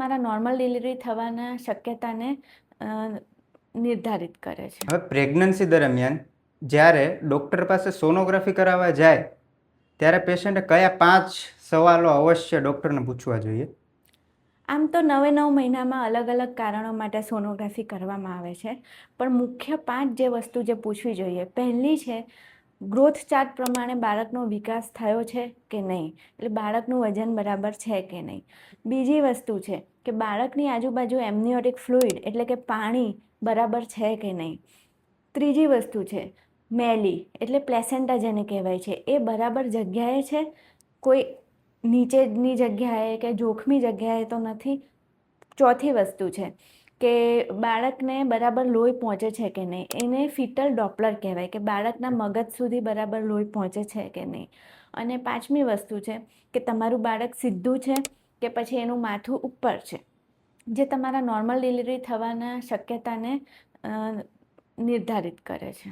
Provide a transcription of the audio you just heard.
મારા normal delivery થવાના શક્યતાને નિર્ધારિત કરે છે. હવે પ્રેગ્નન્સી દરમિયાન જ્યારે ડૉક્ટર પાસે સોનોગ્રાફી કરાવવા જાય ત્યારે પેશન્ટે કયા 5 સવાલો અવશ્ય ડૉક્ટરને પૂછવા જોઈએ? આમ તો 9 મહિનામાં અલગ અલગ કારણો માટે સોનોગ્રાફી કરવામાં આવે છે, પણ મુખ્ય 5 જે વસ્તુ પૂછવી જોઈએ. પહેલી છે, ગ્રોથ ચાર્ટ પ્રમાણે બાળકનો વિકાસ થયો છે કે નહીં, એટલે બાળકનું વજન બરાબર છે કે નહીં. બીજી વસ્તુ છે કે બાળકની આજુબાજુ એમનિયોટિક ફ્લુઇડ એટલે કે પાણી બરાબર છે કે નહીં. ત્રીજી વસ્તુ છે, મેલી એટલે પ્લેસેન્ટા જેને કહેવાય છે એ બરાબર જગ્યાએ છે, કોઈ નીચેની જગ્યાએ કે જોખમી જગ્યાએ તો નથી. ચોથી વસ્તુ છે કે બાળકને બરાબર લોહી પહોંચે છે કે નહીં, એને ફિટલ ડોપલર કહેવાય કે બાળકના મગજ સુધી બરાબર લોહી પહોંચે છે કે નહીં. અને પાંચમી વસ્તુ છે કે તમારું બાળક સીધું છે કે પછી એનું માથું ઉપર છે, જે તમારા નોર્મલ ડિલિવરી થવાના શક્યતાને નિર્ધારિત કરે છે.